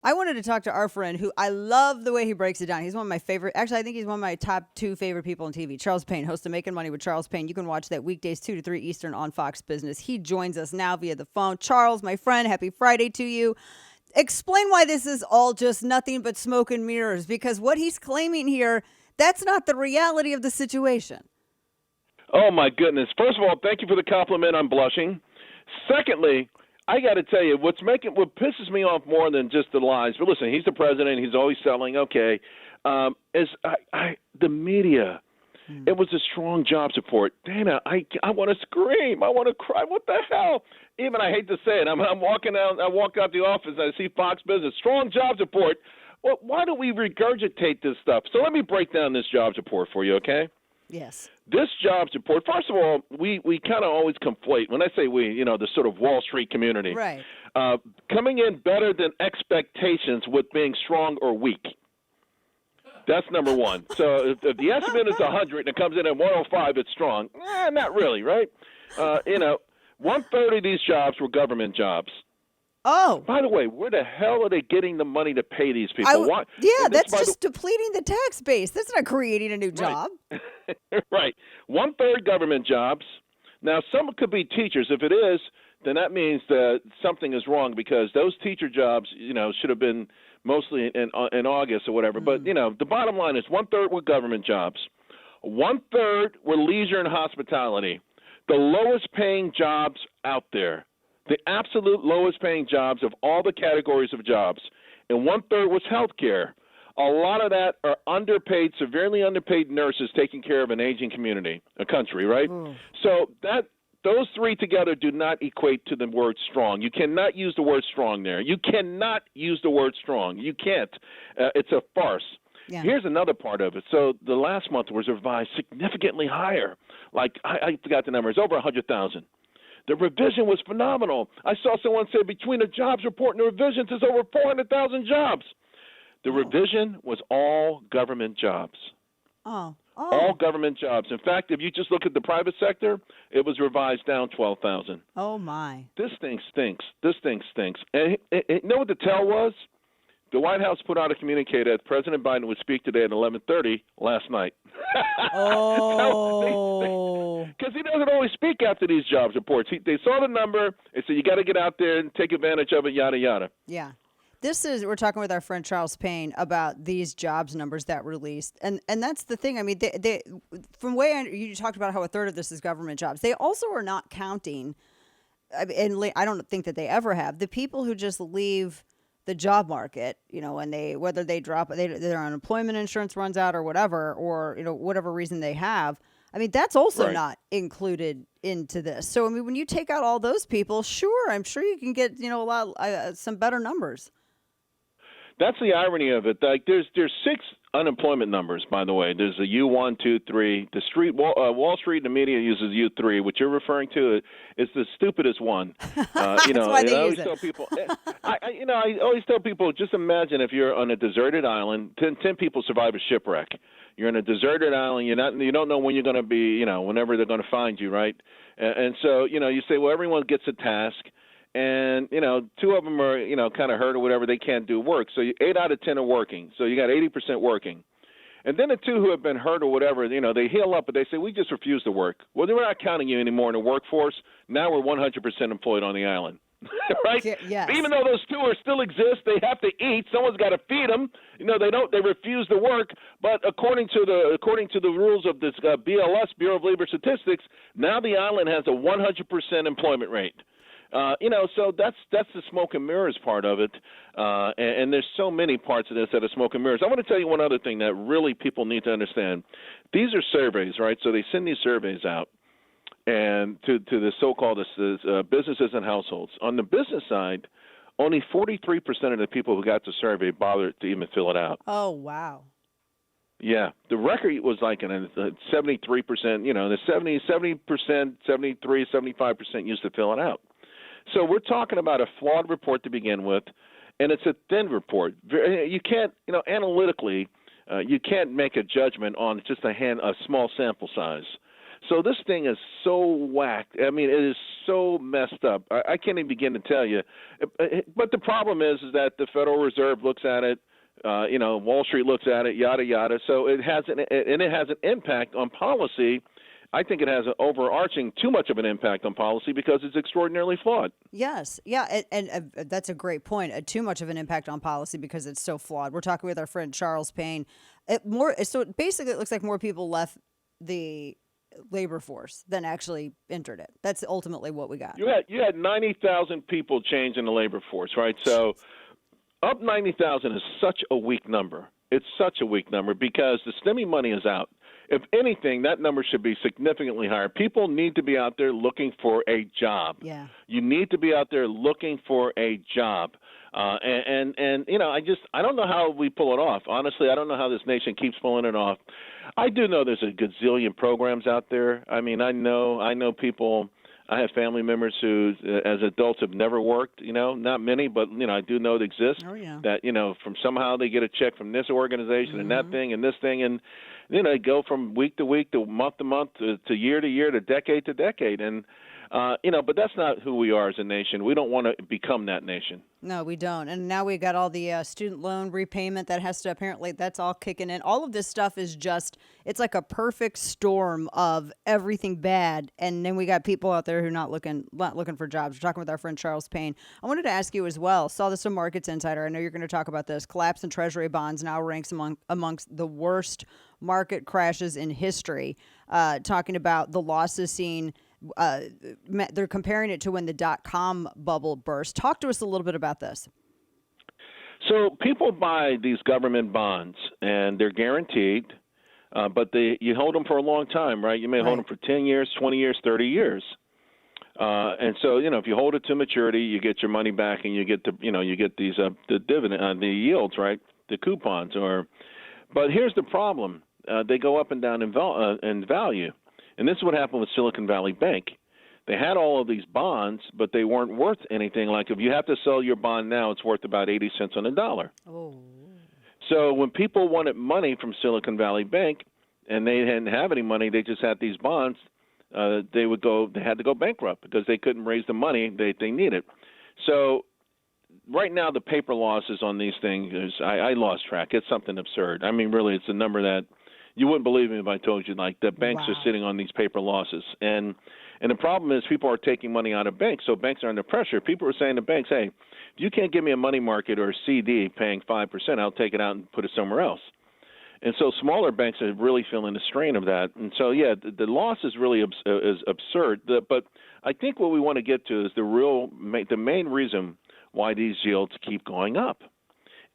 I wanted to talk to our friend who I love the way he breaks it down. He's one of my favorite. Actually, I think he's one of my top two favorite people on TV. Charles Payne, host of Making Money with Charles Payne. You can watch that weekdays 2 to 3 Eastern on Fox Business. He joins us now via the phone. Charles, my friend, happy Friday to you. Explain why this is all just nothing but smoke and mirrors, because what he's claiming here, that's not the reality of the situation. Oh, my goodness. First of all, thank you for the compliment. I'm blushing. Secondly, I got to tell you, what pisses me off more than just the lies, but listen, he's the president. He's always selling, okay, is the media. It was a strong jobs report. Dana, I want to scream. I want to cry. What the hell? Even I hate to say it. I'm walking out. I walk out the office. And I see Fox Business strong jobs report. Well, why do we regurgitate this stuff? So let me break down this jobs report for you, okay? Yes. This jobs report. First of all, we kind of always conflate. When I say we, the sort of Wall Street community, Right. Coming in better than expectations with being strong or weak. That's number one. So if the estimate is 100 and it comes in at 105, it's strong. Not really, right? 1/3 of these jobs were government jobs. Oh. By the way, where the hell are they getting the money to pay these people? Yeah, that's just depleting the tax base. That's not creating a new job. Right. 1/3 government jobs. Now, some could be teachers. If it is, then that means that something is wrong, because those teacher jobs, should have been mostly in August or whatever. But, the bottom line is 1/3 were government jobs. 1/3 were leisure and hospitality, the lowest paying jobs out there, the absolute lowest paying jobs of all the categories of jobs. And 1/3 was healthcare. A lot of that are underpaid, severely underpaid nurses taking care of an aging a country, right? So those three together do not equate to the word strong. You cannot use the word strong there. You cannot use the word strong. You can't. It's a farce. Yeah. Here's another part of it. So the last month was revised significantly higher. Like, I forgot the number. It's over 100,000. The revision was phenomenal. I saw someone say between the jobs report and the revisions, there's over 400,000 jobs. The revision was all government jobs. Oh. All government jobs. In fact, if you just look at the private sector, it was revised down 12,000. Oh, my. This thing stinks. This thing stinks. And you know what the tell was? The White House put out a communique that President Biden would speak today at 11:30 last night. Oh. Because he doesn't always speak after these jobs reports. They saw the number. They said, you got to get out there and take advantage of it, yada, yada. Yeah. We're talking with our friend Charles Payne about these jobs numbers that released. And that's the thing. I mean, they from way you talked about how 1/3 of this is government jobs. They also are not counting, and I don't think that they ever have, the people who just leave the job market, and whether they drop, their unemployment insurance runs out or whatever, or, whatever reason they have. I mean, that's also not included into this. So, I mean, when you take out all those people, sure, I'm sure you can get, some better numbers. That's the irony of it. Like, there's 6 unemployment numbers, by the way. There's a U1, 2, 3. The Wall Street and the media uses U3, which you're referring to is the stupidest one. That's why they use it. I always tell people, just imagine if you're on a deserted island. 10 people survive a shipwreck. You're on a deserted island. You don't know when you're going to be. Whenever they're going to find you, right? And so you say, well, everyone gets a task. And, 2 of them are, kind of hurt or whatever. They can't do work. So 8 out of 10 are working. So you got 80% working. And then the 2 who have been hurt or whatever, they heal up, but they say, we just refuse to work. Well, we're not counting you anymore in the workforce. Now we're 100% employed on the island. Right? Yes. Even though those 2 still exist, they have to eat. Someone's got to feed them. They refuse to work. But according to the rules of this BLS, Bureau of Labor Statistics, now the island has a 100% employment rate. So that's the smoke and mirrors part of it, and there's so many parts of this that are smoke and mirrors. I want to tell you one other thing that really people need to understand. These are surveys, right? So they send these surveys out, and to the so-called businesses and households. On the business side, only 43% of the people who got the survey bothered to even fill it out. Oh, wow. Yeah, the record was like 73%, the 70%, 73, 75% used to fill it out. So we're talking about a flawed report to begin with, and it's a thin report. You can't, analytically, you can't make a judgment on just a small sample size. So this thing is so whacked. I mean, it is so messed up. I can't even begin to tell you. But the problem is that the Federal Reserve looks at it. Wall Street looks at it, yada yada. So it has an impact on policy. I think it has an overarching too much of an impact on policy because it's extraordinarily flawed. Yes. Yeah. And that's a great point. Too much of an impact on policy because it's so flawed. We're talking with our friend Charles Payne. So basically, it looks like more people left the labor force than actually entered it. That's ultimately what we got. You had 90,000 people change in the labor force, right? So up 90,000 is such a weak number. It's such a weak number because the STEMI money is out. If anything, that number should be significantly higher. People need to be out there looking for a job. Yeah. You need to be out there looking for a job. And I don't know how we pull it off. Honestly, I don't know how this nation keeps pulling it off. I do know there's a gazillion programs out there. I mean, I know people. I have family members who, as adults, have never worked. Not many, but I do know it exists. Oh yeah. That from somehow they get a check from this organization and that thing and this thing, and they go from week to week to month to year to year to decade, and but that's not who we are as a nation. We don't want to become that nation. No, we don't. And now we got all the student loan repayment that has to that's all kicking in. All of this stuff is it's like a perfect storm of everything bad. And then we got people out there who are not looking for jobs. We're talking with our friend Charles Payne. I wanted to ask you as well. Saw this on Markets Insider. I know you're going to talk about this. Collapse in Treasury bonds now ranks amongst the worst market crashes in history. Talking about the losses seen. They're comparing it to when the .com bubble burst. Talk to us a little bit about this. So people buy these government bonds, and they're guaranteed, but you hold them for a long time, right? You may hold them for 10 years, 20 years, 30 years. And so, if you hold it to maturity, you get your money back, and you get the dividend, the yields, right? The coupons. But here's the problem: they go up and down in value. And this is what happened with Silicon Valley Bank. They had all of these bonds, but they weren't worth anything. Like if you have to sell your bond now, it's worth about 80 cents on the dollar. Oh. So when people wanted money from Silicon Valley Bank and they didn't have any money, they just had these bonds, they had to go bankrupt because they couldn't raise the money they needed. So right now the paper losses on these things, I lost track. It's something absurd. I mean, really, it's a number that you wouldn't believe me if I told you, like, the banks are sitting on these paper losses. And the problem is people are taking money out of banks, so banks are under pressure. People are saying to banks, hey, if you can't give me a money market or a CD paying 5%, I'll take it out and put it somewhere else. And so smaller banks are really feeling the strain of that. And so, yeah, the loss is really is absurd. But I think what we want to get to is the main reason why these yields keep going up.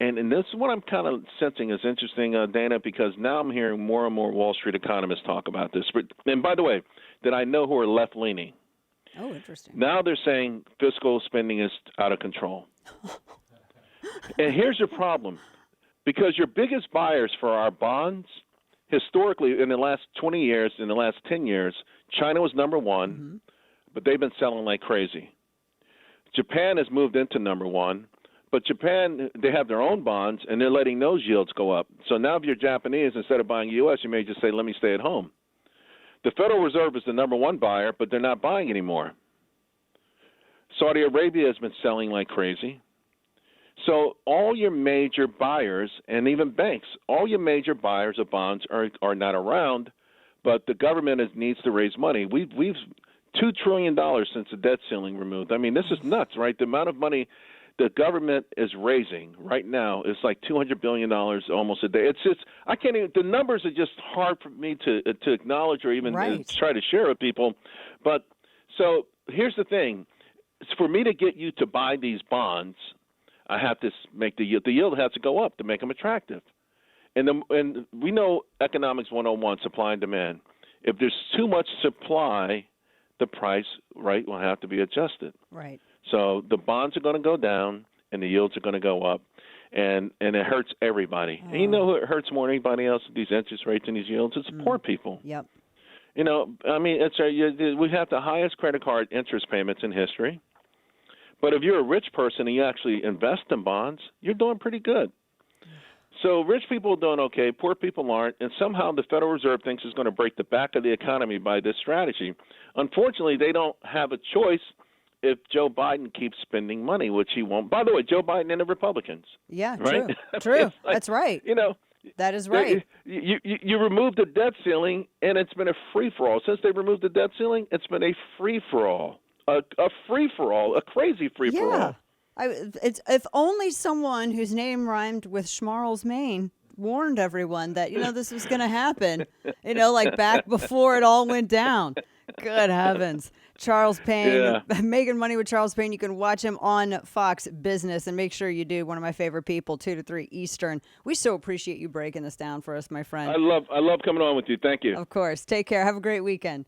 And this is what I'm kind of sensing is interesting, Dana, because now I'm hearing more and more Wall Street economists talk about this. And by the way, that I know who are left-leaning. Oh, interesting. Now they're saying fiscal spending is out of control. And here's your problem. Because your biggest buyers for our bonds, historically, in the last 20 years, in the last 10 years, China was number one, but they've been selling like crazy. Japan has moved into number one. But Japan, they have their own bonds, and they're letting those yields go up. So now if you're Japanese, instead of buying U.S., you may just say, let me stay at home. The Federal Reserve is the number one buyer, but they're not buying anymore. Saudi Arabia has been selling like crazy. So all your major buyers, and even banks, all your major buyers of bonds are not around, but the government needs to raise money. We've $2 trillion since the debt ceiling removed. I mean, this is nuts, right? The amount of money the government is raising right now is like $200 billion almost a day. It's just, I can't even, the numbers are just hard for me to acknowledge or even try to share with people. But so here's the thing. For me to get you to buy these bonds, I have to make the yield has to go up to make them attractive. And we know economics 101, supply and demand. If there's too much supply, the price, right, will have to be adjusted. Right. So the bonds are going to go down and the yields are going to go up, and it hurts everybody. And you know who it hurts more than anybody else, these interest rates and these yields? It's poor people. Yep. I mean, we have the highest credit card interest payments in history. But if you're a rich person and you actually invest in bonds, you're doing pretty good. So rich people are doing okay, poor people aren't, and somehow the Federal Reserve thinks it's going to break the back of the economy by this strategy. Unfortunately, they don't have a choice if Joe Biden keeps spending money, which he won't. By the way, Joe Biden and the Republicans. Yeah, right? true. That's right. That is right. You removed the debt ceiling, and it's been a free-for-all. Since they removed the debt ceiling, it's been a free-for-all, a free-for-all, a crazy free-for-all. Yeah. It's if only someone whose name rhymed with Charles Payne warned everyone that this was going to happen. Like back before it all went down. Good heavens, Charles Payne, Making Money with Charles Payne. You can watch him on Fox Business, and make sure you do. One of my favorite people, 2 to 3 Eastern. We so appreciate you breaking this down for us, my friend. I love coming on with you. Thank you. Of course. Take care. Have a great weekend.